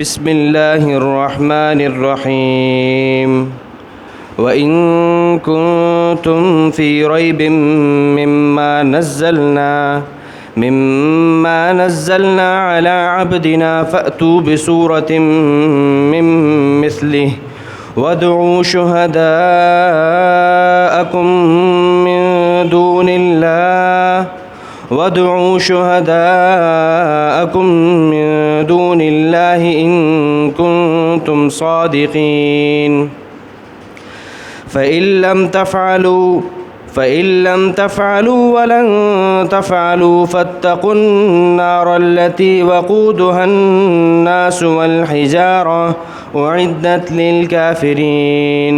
بسم اللہ الرحمن الرحیم وَإِن كُنتُمْ فِي رَيْبٍ مِّمَّا نَزَّلْنَا عَلَىٰ عَبْدِنَا فَأْتُوا بِسُورَةٍ مِّن مِّثْلِهِ وَادْعُوا شُهَدَاءَكُم مِّن دُونِ اللَّهِ إِن كُنتُمْ صَادِقِينَ فَإِن لَّمْ تَفْعَلُوا وَلَن تَفْعَلُوا فَاتَّقُوا النَّارَ الَّتِي وَقُودُهَا النَّاسُ وَالْحِجَارَةُ أُعِدَّتْ لِلْكَافِرِينَ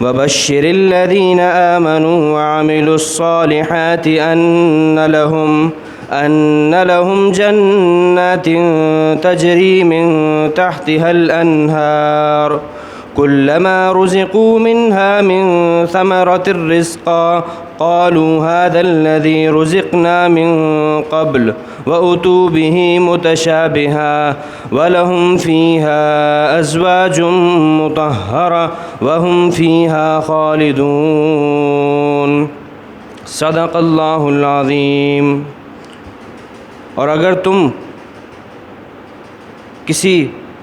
وَبَشِّرِ الَّذِينَ آمَنُوا وَعَمِلُوا الصَّالِحَاتِ أَنَّ لَهُمْ جَنَّاتٍ تَجْرِي مِن تَحْتِهَا الْأَنْهَارُ كُلَّمَا رُزِقُوا مِنْهَا مِن ثَمَرَةٍ رِّزْقًا قَالُوا هَٰذَا الَّذِي رُزِقْنَا مِن قَبْلُ وَأُتُوا بِهِ مُتَشَابِهًا وَلَهُمْ فِيهَا أَزْوَاجٌ مُّطَهَّرَةٌ وَهُمْ فِيهَا خَالِدُونَ صدق اللہ العظیم۔ اور اگر تم کسی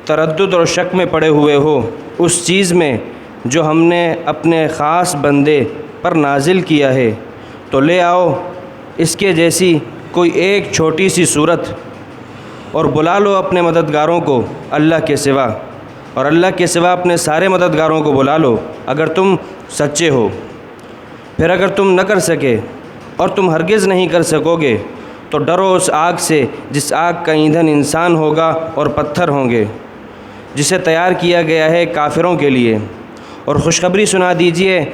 تردد اور شک میں پڑے ہوئے ہو اس چیز میں جو ہم نے اپنے خاص بندے پر نازل کیا ہے تو لے آؤ اس کے جیسی کوئی ایک چھوٹی سی صورت اور بلا لو اپنے مددگاروں کو اللہ کے سوا، اور اللہ کے سوا اپنے سارے مددگاروں کو بلا لو اگر تم سچے ہو۔ پھر اگر تم نہ کر سکے اور تم ہرگز نہیں کر سکو گے تو ڈرو اس آگ سے جس آگ کا ایندھن انسان ہوگا اور پتھر ہوں گے، جسے تیار کیا گیا ہے کافروں کے لیے، اور خوشخبری سنا دیجئے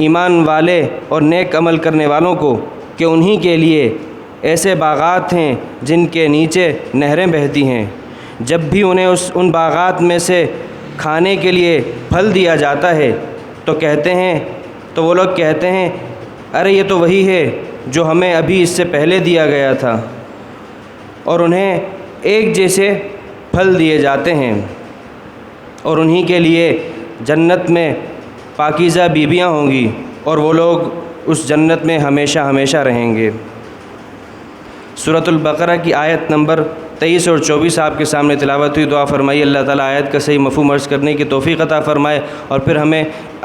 ایمان والے اور نیک عمل کرنے والوں کو کہ انہی کے لیے ایسے باغات ہیں جن کے نیچے نہریں بہتی ہیں، جب بھی انہیں ان باغات میں سے کھانے کے لیے پھل دیا جاتا ہے تو وہ لوگ کہتے ہیں ارے یہ تو وہی ہے جو ہمیں ابھی اس سے پہلے دیا گیا تھا، اور انہیں ایک جیسے پھل دیے جاتے ہیں، اور انہی کے لیے جنت میں پاکیزہ بیویاں ہوں گی اور وہ لوگ اس جنت میں ہمیشہ ہمیشہ رہیں گے۔ سورۃ البقرہ کی آیت نمبر 23 اور 24 آپ کے سامنے تلاوت ہوئی۔ دعا فرمائیے اللہ تعالیٰ آیت کا صحیح مفہوم عرض کرنے کی توفیق عطا فرمائے اور پھر ہمیں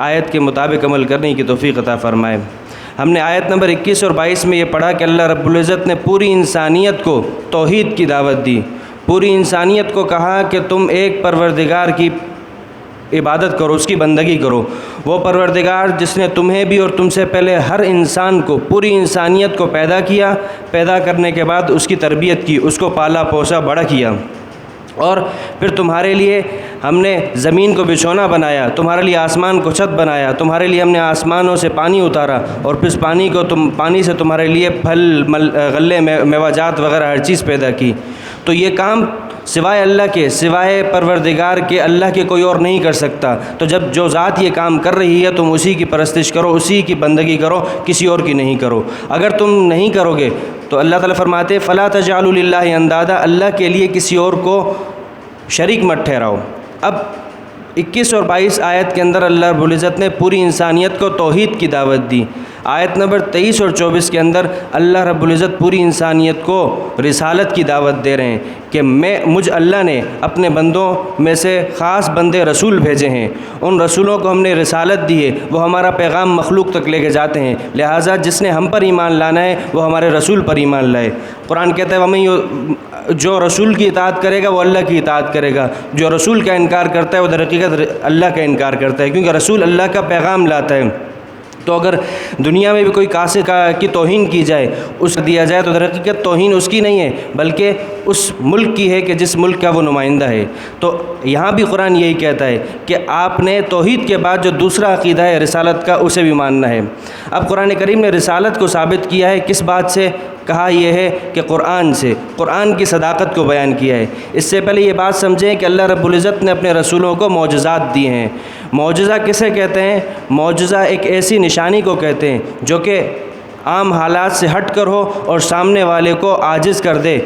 آیت کے مطابق عمل کرنے کی توفیق عطا فرمائے۔ ہم نے آیت نمبر 21 اور 22 میں یہ پڑھا کہ اللہ رب العزت نے پوری انسانیت کو توحید کی دعوت دی، پوری انسانیت کو کہا کہ تم ایک پروردگار کی عبادت کرو، اس کی بندگی کرو، وہ پروردگار جس نے تمہیں بھی اور تم سے پہلے ہر انسان کو، پوری انسانیت کو پیدا کیا، پیدا کرنے کے بعد اس کی تربیت کی، اس کو پالا پوسا بڑا کیا، اور پھر تمہارے لیے ہم نے زمین کو بچھونا بنایا، تمہارے لیے آسمان کو چھت بنایا، تمہارے لیے ہم نے آسمانوں سے پانی اتارا، اور پھر پانی سے تمہارے لیے پھل غلے میوہ جات وغیرہ ہر چیز پیدا کی۔ تو یہ کام سوائے اللہ کے، سوائے پروردگار کے اللہ کے کوئی اور نہیں کر سکتا۔ تو جب جو ذات یہ کام کر رہی ہے تم اسی کی پرستش کرو، اسی کی بندگی کرو، کسی اور کی نہیں کرو۔ اگر تم نہیں کرو گے تو اللہ تعالیٰ فرماتے فَلَا تَجْعَلُوا لِلَّهِ أَنْدَادًا، اللہ کے لیے کسی اور کو شریک مت ٹھہراؤ۔ اب 21 اور 22 آیت کے اندر اللہ رب العزت نے پوری انسانیت کو توحید کی دعوت دی۔ آیت نمبر 23 اور 24 کے اندر اللہ رب العزت پوری انسانیت کو رسالت کی دعوت دے رہے ہیں کہ مجھ اللہ نے اپنے بندوں میں سے خاص بندے رسول بھیجے ہیں، ان رسولوں کو ہم نے رسالت دی ہے، وہ ہمارا پیغام مخلوق تک لے کے جاتے ہیں، لہٰذا جس نے ہم پر ایمان لانا ہے وہ ہمارے رسول پر ایمان لائے۔ قرآن کہتا ہے جو رسول کی اطاعت کرے گا وہ اللہ کی اطاعت کرے گا، جو رسول کا انکار کرتا ہے وہ در حقیقت اللہ کا انکار کرتا ہے، کیونکہ رسول اللہ کا پیغام لاتا ہے۔ تو اگر دنیا میں بھی کوئی کاسے کی توہین کی جائے، اس دیا جائے تو در حقیقت توہین اس کی نہیں ہے بلکہ اس ملک کی ہے کہ جس ملک کا وہ نمائندہ ہے۔ تو یہاں بھی قرآن یہی کہتا ہے کہ آپ نے توحید کے بعد جو دوسرا عقیدہ ہے رسالت کا، اسے بھی ماننا ہے۔ اب قرآن کریم نے رسالت کو ثابت کیا ہے کس بات سے؟ کہا یہ ہے کہ قرآن سے، قرآن کی صداقت کو بیان کیا ہے۔ اس سے پہلے یہ بات سمجھیں کہ اللہ رب العزت نے اپنے رسولوں کو معجزات دیے ہیں۔ معجزہ کسے کہتے ہیں؟ معجزہ ایک ایسی نشانی کو کہتے ہیں جو کہ عام حالات سے ہٹ کر ہو اور سامنے والے کو عاجز کر دے۔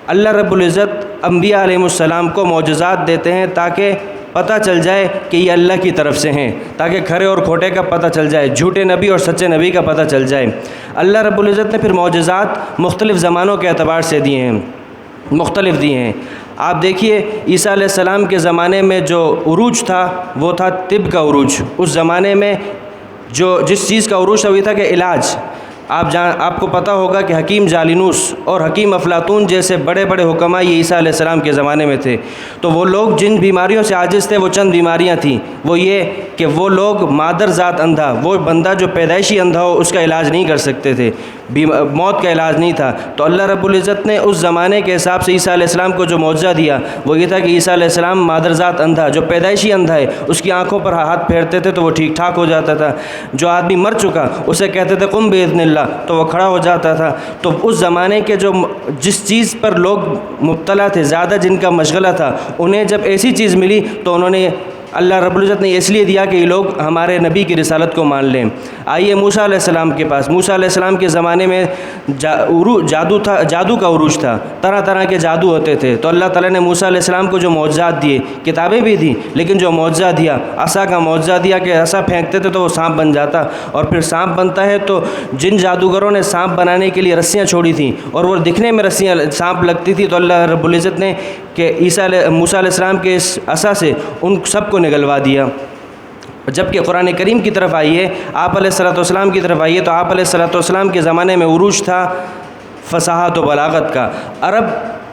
اللہ رب العزت انبیاء علیہ السلام کو معجزات دیتے ہیں تاکہ پتہ چل جائے کہ یہ اللہ کی طرف سے ہیں، تاکہ کھرے اور کھوٹے کا پتہ چل جائے، جھوٹے نبی اور سچے نبی کا پتہ چل جائے۔ اللہ رب العزت نے پھر معجزات مختلف زمانوں کے اعتبار سے دیے ہیں، مختلف دیے ہیں۔ آپ دیکھیے عیسیٰ علیہ السلام کے زمانے میں جو عروج تھا وہ تھا طب کا عروج۔ اس زمانے میں جس چیز کا عروج تھا وہ یہ تھا کہ علاج۔ آپ کو پتہ ہوگا کہ حکیم جالینوس اور حکیم افلاطون جیسے بڑے بڑے حکماء یہ عیسیٰ علیہ السلام کے زمانے میں تھے۔ تو وہ لوگ جن بیماریوں سے عاجز تھے وہ چند بیماریاں تھیں، وہ یہ کہ وہ لوگ مادر ذات اندھا، وہ بندہ جو پیدائشی اندھا ہو اس کا علاج نہیں کر سکتے تھے، موت کا علاج نہیں تھا۔ تو اللہ رب العزت نے اس زمانے کے حساب سے عیسیٰ علیہ السلام کو جو معجزہ دیا وہ یہ تھا کہ عیسیٰ علیہ السلام مادر ذات اندھا، جو پیدائشی اندھا ہے، اس کی آنکھوں پر ہاتھ پھیرتے تھے تو وہ ٹھیک ٹھاک ہو جاتا تھا۔ جو آدمی مر چکا اسے کہتے تھے قم باذن اللہ تو وہ کھڑا ہو جاتا تھا۔ تو اس زمانے کے جس چیز پر لوگ مبتلا تھے، زیادہ جن کا مشغلہ تھا، انہیں جب ایسی چیز ملی تو انہوں نے اللہ رب العزت نے اس لیے دیا کہ یہ لوگ ہمارے نبی کی رسالت کو مان لیں۔ آئیے موسیٰ علیہ السلام کے پاس، موسیٰ علیہ السلام کے زمانے میں جادو کا عروج تھا، طرح طرح کے جادو ہوتے تھے۔ تو اللہ تعالیٰ نے موسیٰ علیہ السلام کو جو معجزات دیے، کتابیں بھی تھیں لیکن جو معجزہ دیا، عصا کا معجزہ دیا کہ عصا پھینکتے تھے تو وہ سانپ بن جاتا، اور پھر سانپ بنتا ہے تو جن جادوگروں نے سانپ بنانے کے لیے رسیاں چھوڑی تھیں اور وہ دکھنے میں رسیاں سانپ لگتی تھی، تو اللہ رب العزت نے کہ موسیٰ علیہ السلام کے اس عصا سے ان سب کو نگلوا دیا۔ جبکہ قرآن کریم کی طرف آئیے، آپ علیہ السلام کی طرف آئیے تو آپ علیہ السلام کے زمانے میں عروج تھا فصاحت و بلاغت کا۔ عرب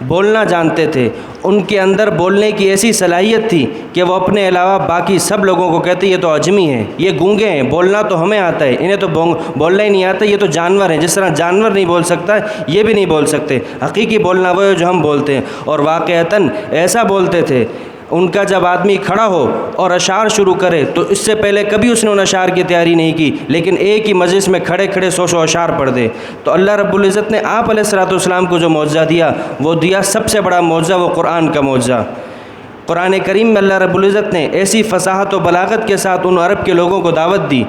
بولنا جانتے تھے، ان کے اندر بولنے کی ایسی صلاحیت تھی کہ وہ اپنے علاوہ باقی سب لوگوں کو کہتے یہ تو اعجمی ہیں، یہ گونگے ہیں، بولنا تو ہمیں آتا ہے، انہیں تو بولنا ہی نہیں آتا، یہ تو جانور ہیں، جس طرح جانور نہیں بول سکتا یہ بھی نہیں بول سکتے۔ حقیقی بولنا وہ ہے جو ہم بولتے ہیں، اور واقعتاً ایسا بولتے تھے۔ ان کا جب آدمی کھڑا ہو اور اشعار شروع کرے تو اس سے پہلے کبھی اس نے ان اشعار کی تیاری نہیں کی، لیکن ایک ہی مجلس میں کھڑے کھڑے 100 اشعار پڑھ دے۔ تو اللہ رب العزت نے آپ علیہ السلام کو جو معجزہ دیا وہ دیا سب سے بڑا معجزہ، وہ قرآن کا معجزہ۔ قرآن کریم میں اللہ رب العزت نے ایسی فصاحت و بلاغت کے ساتھ ان عرب کے لوگوں کو دعوت دی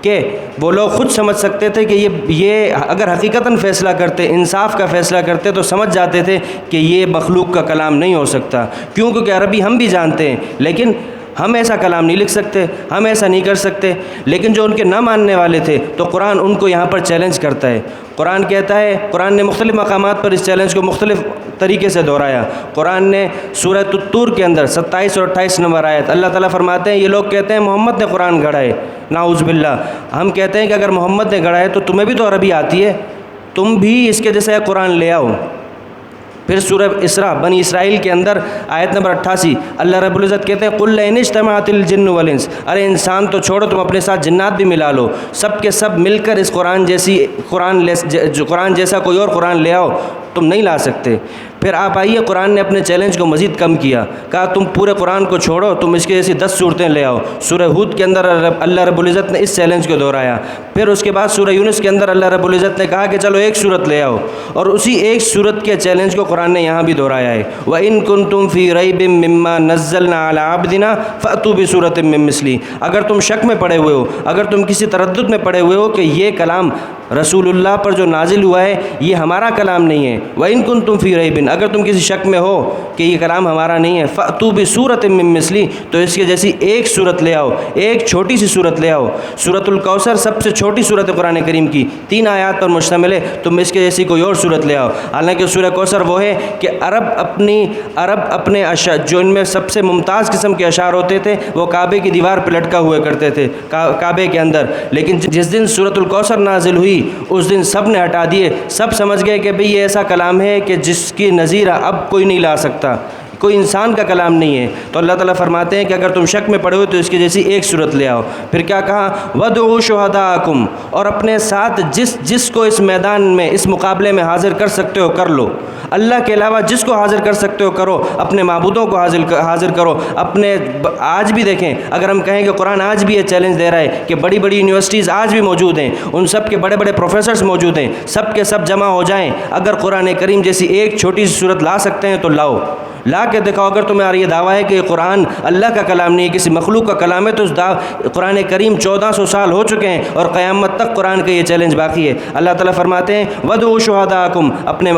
کہ وہ لوگ خود سمجھ سکتے تھے کہ یہ اگر حقیقتاً فیصلہ کرتے، انصاف کا فیصلہ کرتے تو سمجھ جاتے تھے کہ یہ مخلوق کا کلام نہیں ہو سکتا۔ کیونکہ عربی ہم بھی جانتے ہیں لیکن ہم ایسا کلام نہیں لکھ سکتے، ہم ایسا نہیں کر سکتے۔ لیکن جو ان کے نہ ماننے والے تھے تو قرآن ان کو یہاں پر چیلنج کرتا ہے۔ قرآن کہتا ہے، قرآن نے مختلف مقامات پر اس چیلنج کو مختلف طریقے سے دہرایا۔ قرآن نے سورہ الطور کے اندر 27 اور 28 نمبر آیت اللہ تعالیٰ فرماتے ہیں، یہ لوگ کہتے ہیں محمد نے قرآن گھڑا ہے، نعوذ باللہ۔ ہم کہتے ہیں کہ اگر محمد نے گھڑا ہے تو تمہیں بھی تو عربی آتی ہے، تم بھی اس کے جیسا قرآن لے آؤ۔ پھر سورہ اسراء بنی اسرائیل کے اندر آیت نمبر 88 اللہ رب العزت کہتے ہیں قُلْ لَئِنِ اجْتَمَعَتِ الْجِنُّ وَالْإِنسُ، ارے انسان تو چھوڑو، تم اپنے ساتھ جنات بھی ملا لو، سب کے سب مل کر اس قرآن جیسا کوئی اور قرآن لے آؤ، تم نہیں لا سکتے۔ پھر آپ آئیے، قرآن نے اپنے چیلنج کو مزید کم کیا، کہا تم پورے قرآن کو چھوڑو، تم اس کے جیسی 10 صورتیں لے آؤ۔ سورہ ہود کے اندر اللہ رب العزت نے اس چیلنج کو دہرایا۔ پھر اس کے بعد سورہ یونس کے اندر اللہ رب العزت نے کہا کہ چلو ایک صورت لے آؤ، اور اسی ایک صورت کے چیلنج کو قرآن نے یہاں بھی دہرایا ہے۔ وَإِن كُنتُمْ فِي رَيْبٍ مِّمَّا نَزَّلْنَا عَلَىٰ عَبْدِنَا فَأْتُوا بِسُورَةٍ مِّن مِّثْلِهِ، اگر تم شک میں پڑے ہوئے ہو، اگر تم کسی تردد میں پڑے ہوئے ہو کہ یہ کلام رسول اللہ پر جو نازل ہوا ہے یہ ہمارا کلام نہیں ہے، وَإِن كُنتُمْ فِي رَيْبٍ، اگر تم کسی شک میں ہو کہ یہ کلام ہمارا نہیں ہے، فَأْتُوا بِسُورَةٍ مِّن مِّثْلِهِ، تو اس کے جیسی ایک صورت لے آؤ، ایک چھوٹی سی صورت لے آؤ۔ سورۃ الکوثر سب سے چھوٹی صورت ہے قرآن کریم کی، 3 آیات پر مشتمل ہے، تم اس کے جیسی کوئی اور صورت لے آؤ۔ حالانکہ سورہ کوثر وہ ہے کہ عرب اپنے جو ان میں سب سے ممتاز قسم کے اشعار ہوتے تھے وہ کعبے کی دیوار پہ لٹکا ہوئے کرتے تھے کعبے کے اندر، لیکن جس دن سورۃ الکوثر نازل ہوئی اس دن سب نے ہٹا دیے، سب سمجھ گئے کہ بھئی یہ ایسا کلام ہے کہ جس کی نظیر اب کوئی نہیں لا سکتا، کوئی انسان کا کلام نہیں ہے۔ تو اللہ تعالیٰ فرماتے ہیں کہ اگر تم شک میں پڑے ہو تو اس کی جیسی ایک صورت لے آؤ۔ پھر کیا کہا، وَادْعُوا شُهَدَاءَكُمْ، اور اپنے ساتھ جس کو اس میدان میں اس مقابلے میں حاضر کر سکتے ہو کر لو، اللہ کے علاوہ جس کو حاضر کر سکتے ہو کرو، اپنے معبودوں کو حاضر کرو۔ آج بھی دیکھیں، اگر ہم کہیں کہ قرآن آج بھی یہ چیلنج دے رہا ہے کہ بڑی بڑی یونیورسٹیز آج بھی موجود ہیں، ان سب کے بڑے بڑے پروفیسرز موجود ہیں، سب کے سب جمع ہو جائیں، اگر قرآن کریم جیسی ایک چھوٹی سی صورت لا سکتے ہیں تو لاؤ، لا کے دکھاؤ۔ اگر تمہارا یہ دعویٰ ہے کہ یہ قرآن اللہ کا کلام نہیں ہے، کسی مخلوق کا کلام ہے، تو اس قرآن کریم 1400 سال ہو چکے ہیں اور قیامت تک قرآن کا یہ چیلنج باقی ہے۔ اللہ تعالیٰ فرماتے ہیں وَادْعُوا شُهَدَاءَكُمْ،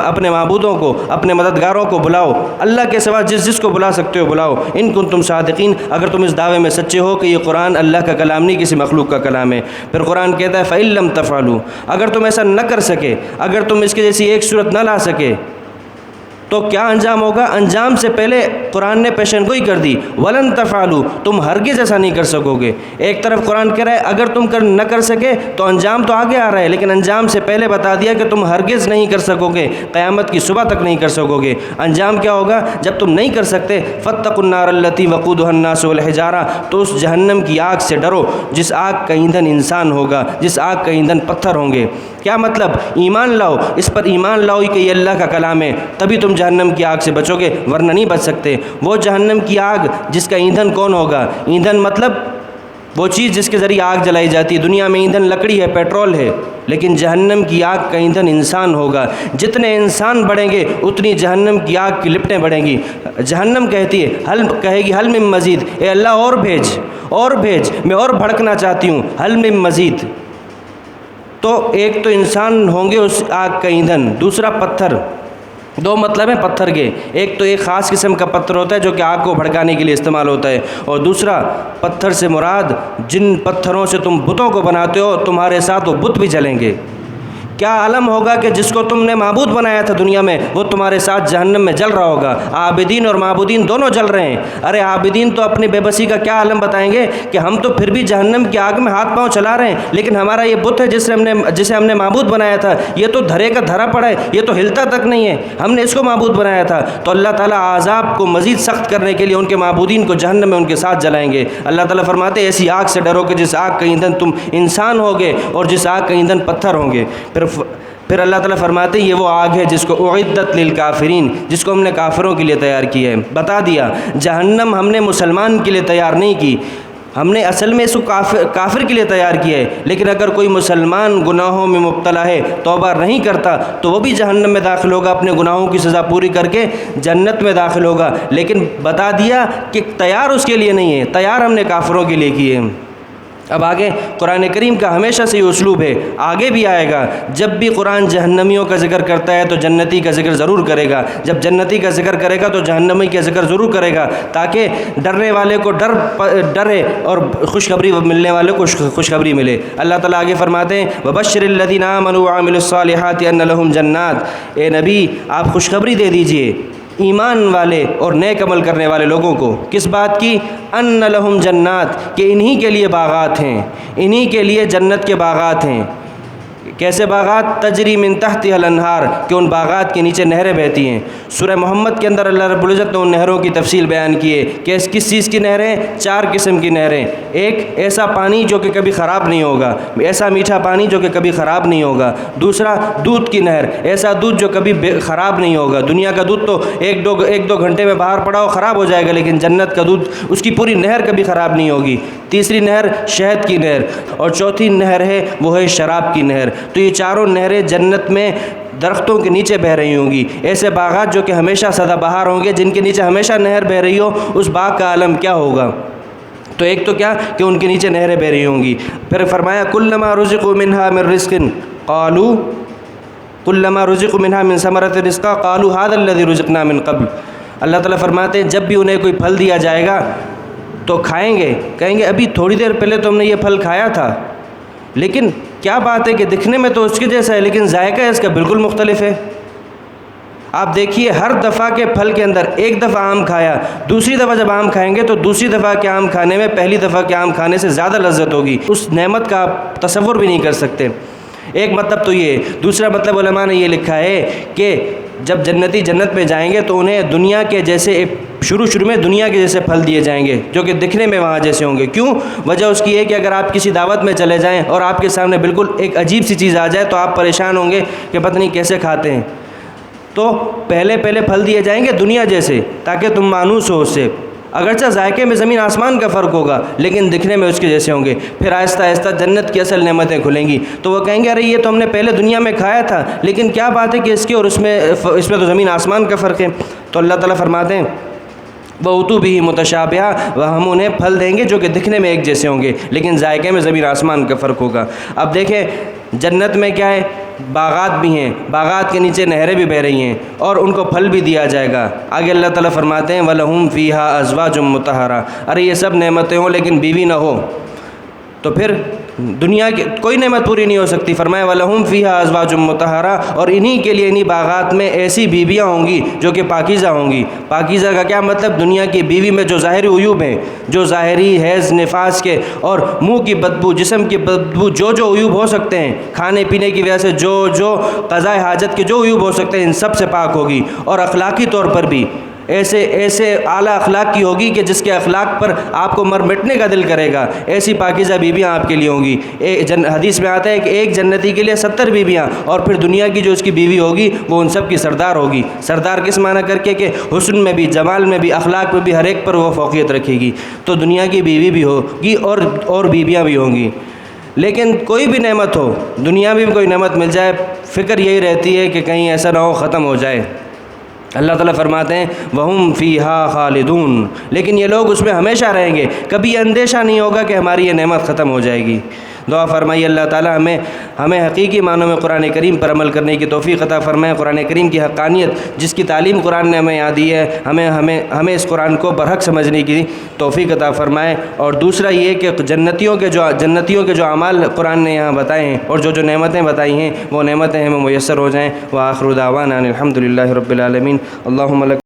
اپنے معبودوں کو، اپنے مددگاروں کو بلاؤ، اللہ کے سوا جس کو بلا سکتے ہو بلاؤ، ان کنتم صادقین، اگر تم اس دعوے میں سچے ہو کہ یہ قرآن اللہ کا کلام نہیں کسی مخلوق کا کلام ہے۔ پھر قرآن کہتا ہے فَإِن لَّمْ تَفْعَلُوا، اگر تم ایسا نہ کر سکے، اگر تم اس کے جیسی ایک صورت نہ لا سکے تو کیا انجام ہوگا؟ انجام سے پہلے قرآن نے پیشن گوئی کر دی، وَلَن تَفْعَلُوا، تم ہرگز ایسا نہیں کر سکو گے۔ ایک طرف قرآن کہہ رہا ہے اگر تم نہ کر سکے تو انجام تو آگے آ رہا ہے، لیکن انجام سے پہلے بتا دیا کہ تم ہرگز نہیں کر سکو گے، قیامت کی صبح تک نہیں کر سکو گے۔ انجام کیا ہوگا جب تم نہیں کر سکتے؟ فَاتَّقُوا النَّارَ الَّتِي وَقُودُهَا النَّاسُ وَالْحِجَارَةُ، تو اس جہنم کی آگ سے ڈرو جس آگ کا ایندھن انسان ہوگا، جس آگ کا ایندھن پتھر ہوں گے۔ کیا مطلب؟ ایمان لاؤ، اس پر ایمان لاؤ کہ یہ اللہ کا کلام ہے، تبھی تم جہنم کی آگ سے بچو گے، ورنہ نہیں بچ سکتے۔ وہ جہنم کی آگ جس کا ایندھن کون ہوگا؟ ایندھن مطلب وہ چیز جس کے ذریعے آگ جلائی جاتی ہے۔ دنیا میں ایندھن لکڑی ہے، پیٹرول ہے، لیکن جہنم کی آگ کا ایندھن انسان ہوگا۔ جتنے انسان بڑھیں گے اتنی جہنم کی آگ کی لپٹیں بڑھیں گی۔ جہنم کہتی ہے، کہے گی حل من مزید، اے اللہ اور بھیج، میں اور بھڑکنا چاہتی ہوں، حل من مزید۔ تو ایک تو انسان ہوں گے اس آگ کا ایندھن، دوسرا پتھر۔ دو مطلب ہیں پتھر کے، ایک تو ایک خاص قسم کا پتھر ہوتا ہے جو کہ آگ کو بھڑکانے کے لیے استعمال ہوتا ہے، اور دوسرا پتھر سے مراد جن پتھروں سے تم بتوں کو بناتے ہو، تمہارے ساتھ وہ بت بھی جلیں گے۔ کیا عالم ہوگا کہ جس کو تم نے معبود بنایا تھا دنیا میں وہ تمہارے ساتھ جہنم میں جل رہا ہوگا۔ عابدین اور معبودین دونوں جل رہے ہیں۔ ارے عابدین تو اپنی بے بسی کا کیا عالم بتائیں گے کہ ہم تو پھر بھی جہنم کی آگ میں ہاتھ پاؤں چلا رہے ہیں، لیکن ہمارا یہ بت ہے جسے ہم نے معبود بنایا تھا، یہ تو دھرے کا دھرا پڑا ہے، یہ تو ہلتا تک نہیں ہے، ہم نے اس کو معبود بنایا تھا۔ تو اللہ تعالیٰ عذاب کو مزید سخت کرنے کے لیے ان کے معبودین کو جہنم میں ان کے ساتھ جلائیں گے۔ اللہ تعالیٰ فرماتے ہیں ایسی آگ سے ڈرو کہ جس آگ کا ایندھن تم انسان ہوگے اور جس آگ کا ایندھن پتھر ہوں گے۔ پھر اللہ تعالیٰ فرماتے ہیں یہ وہ آگ ہے جس کو اعدت للکافرین، جس کو ہم نے کافروں کے لیے تیار کی ہے۔ بتا دیا جہنم ہم نے مسلمان کے لیے تیار نہیں کی، ہم نے اصل میں اس کو کافر کے لیے تیار کیا ہے، لیکن اگر کوئی مسلمان گناہوں میں مبتلا ہے، توبہ نہیں کرتا، تو وہ بھی جہنم میں داخل ہوگا، اپنے گناہوں کی سزا پوری کر کے جنت میں داخل ہوگا۔ لیکن بتا دیا کہ تیار اس کے لیے نہیں ہے، تیار ہم نے کافروں کے لیے کیے ہیں۔ اب آگے قرآن کریم کا ہمیشہ سے یہ اسلوب ہے، آگے بھی آئے گا، جب بھی قرآن جہنمیوں کا ذکر کرتا ہے تو جنتی کا ذکر ضرور کرے گا، جب جنتی کا ذکر کرے گا تو جہنمی کا ذکر ضرور کرے گا، تاکہ ڈرنے والے کو ڈرے اور خوشخبری ملنے والے کو خوشخبری ملے۔ اللہ تعالیٰ آگے فرماتے ہیں وَبَشِّرِ الَّذِينَ آمَنُوا وَعَمِلُوا الصَّالِحَاتِ أَنَّ لَهُمْ جَنَّاتٍ، اے نبی آپ خوشخبری دے دیجئے ایمان والے اور نیک عمل کرنے والے لوگوں کو، کس بات کی؟ ان لہم جنات، کہ انہی کے لیے باغات ہیں، انہی کے لیے جنت کے باغات ہیں۔ کیسے باغات؟ تجری من تحتها الانہار، کہ ان باغات کے نیچے نہریں بہتی ہیں۔ سورہ محمد کے اندر اللہ رب العزت نے ان نہروں کی تفصیل بیان کی ہے کہ کس چیز کی نہریں؟ 4 قسم کی نہریں۔ ایک ایسا پانی جو کہ کبھی خراب نہیں ہوگا، ایسا میٹھا پانی جو کہ کبھی خراب نہیں ہوگا۔ دوسرا دودھ کی نہر، ایسا دودھ جو کبھی خراب نہیں ہوگا۔ دنیا کا دودھ تو ایک دو گھنٹے میں باہر پڑا ہو خراب ہو جائے گا، لیکن جنت کا دودھ اس کی پوری نہر کبھی خراب نہیں ہوگی۔ تیسری نہر شہد کی نہر، اور چوتھی نہر ہے وہ ہے شراب کی نہر۔ تو یہ چاروں نہریں جنت میں درختوں کے نیچے بہہ رہی ہوں گی۔ ایسے باغات جو کہ ہمیشہ سدا بہار ہوں گے، جن کے نیچے ہمیشہ نہر بہہ رہی ہو، اس باغ کا عالم کیا ہوگا؟ تو ایک تو کیا کہ ان کے نیچے نہریں بہہ رہی ہوں گی۔ پھر فرمایا کلما رزقوا منها من رزق قالوا کلما رزقوا منها من ثمرة رزقا قالوا هذا الذي رزقنا من قبل۔ اللہ تعالیٰ فرماتے ہیں جب بھی انہیں کوئی پھل دیا جائے گا تو کھائیں گے، کہیں گے ابھی تھوڑی دیر پہلے تو ہم نے یہ پھل کھایا تھا، لیکن کیا بات ہے کہ دکھنے میں تو اس کے جیسا ہے لیکن ذائقہ اس کا بالکل مختلف ہے۔ آپ دیکھیے ہر دفعہ کے پھل کے اندر، ایک دفعہ آم کھایا، دوسری دفعہ جب آم کھائیں گے تو دوسری دفعہ کے آم کھانے میں پہلی دفعہ کے آم کھانے سے زیادہ لذت ہوگی، اس نعمت کا آپ تصور بھی نہیں کر سکتے۔ ایک مطلب تو یہ، دوسرا مطلب علماء نے یہ لکھا ہے کہ جب جنتی جنت میں جائیں گے تو انہیں دنیا کے جیسے شروع میں دنیا کے جیسے پھل دیے جائیں گے جو کہ دکھنے میں وہاں جیسے ہوں گے۔ کیوں؟ وجہ اس کی ہے کہ اگر آپ کسی دعوت میں چلے جائیں اور آپ کے سامنے بالکل ایک عجیب سی چیز آ جائے تو آپ پریشان ہوں گے کہ پتہ نہیں کیسے کھاتے ہیں۔ تو پہلے پھل دیے جائیں گے دنیا جیسے، تاکہ تم مانوس ہو اس سے۔ اگرچہ ذائقے میں زمین آسمان کا فرق ہوگا لیکن دکھنے میں اس کے جیسے ہوں گے۔ پھر آہستہ آہستہ جنت کی اصل نعمتیں کھلیں گی تو وہ کہیں گے ارے یہ تو ہم نے پہلے دنیا میں کھایا تھا، لیکن کیا بات ہے کہ اس کے اور اس میں تو زمین آسمان کا فرق ہے۔ تو اللہ تعالیٰ فرماتے ہیں وَأُوتُوا بِهِ مُتَشَابِهًا، وہ ہم انہیں پھل دیں گے جو کہ دکھنے میں ایک جیسے ہوں گے لیکن ذائقے میں زمین آسمان کا فرق ہوگا۔ اب دیکھیں جنت میں کیا ہے، باغات بھی ہیں، باغات کے نیچے نہریں بھی بہہ رہی ہیں اور ان کو پھل بھی دیا جائے گا۔ آگے اللہ تعالیٰ فرماتے ہیں وَلَهُمْ فِيهَا أَزْوَاجٌ مُطَهَّرَةٌ، ارے یہ سب نعمتیں ہوں لیکن بیوی نہ ہو تو پھر دنیا کی کوئی نعمت پوری نہیں ہو سکتی۔ فرمایا وَلَهُمْ فِيهَا أَزْوَاجٌ مُطَهَّرَةٌ، اور انہی کے لیے انہی باغات میں ایسی بیویاں ہوں گی جو کہ پاکیزہ ہوں گی۔ پاکیزہ کا کیا مطلب؟ دنیا کی بیوی میں جو ظاہری عیوب ہیں، جو ظاہری حیض نفاس کے اور منہ کی بدبو، جسم کی بدبو، جو عیوب ہو سکتے ہیں، کھانے پینے کی وجہ سے جو قضاء حاجت کے جو عیوب ہو سکتے ہیں، ان سب سے پاک ہوگی۔ اور اخلاقی طور پر بھی ایسے اعلیٰ اخلاق کی ہوگی کہ جس کے اخلاق پر آپ کو مر مٹنے کا دل کرے گا، ایسی پاکیزہ بیویاں آپ کے لیے ہوں گی۔ حدیث میں آتا ہے کہ ایک جنتی کے لیے 70 بیویاں، اور پھر دنیا کی جو اس کی بیوی ہوگی وہ ان سب کی سردار ہوگی۔ سردار کس معنی کر کے کہ حسن میں بھی، جمال میں بھی، اخلاق میں بھی، ہر ایک پر وہ فوقیت رکھے گی۔ تو دنیا کی بیوی بھی ہوگی اور بیویاں بھی ہوں گی۔ لیکن کوئی بھی نعمت ہو، دنیا میں بھی کوئی نعمت مل جائے، فکر یہی رہتی ہے کہ کہیں ایسا نہ ہو ختم ہو جائے۔ اللہ تعالیٰ فرماتے ہیں وَهُمْ فِيهَا خَالِدُونَ، لیکن یہ لوگ اس میں ہمیشہ رہیں گے، کبھی اندیشہ نہیں ہوگا کہ ہماری یہ نعمت ختم ہو جائے گی۔ دعا فرمائیے اللہ تعالیٰ ہمیں حقیقی معنوں میں قرآن کریم پر عمل کرنے کی توفیق عطا فرمائے۔ قرآن کریم کی حقانیت جس کی تعلیم قرآن نے ہمیں یاد دی ہے، ہمیں اس قرآن کو برحق سمجھنے کی توفیق عطا فرمائے۔ اور دوسرا یہ کہ جنتیوں کے جو اعمال قرآن نے یہاں بتائے ہیں اور جو نعمتیں بتائی ہیں وہ نعمتیں ہمیں میسر ہو جائیں۔ وآخر دعوانا الحمد للہ رب العالمین۔ اللہم لک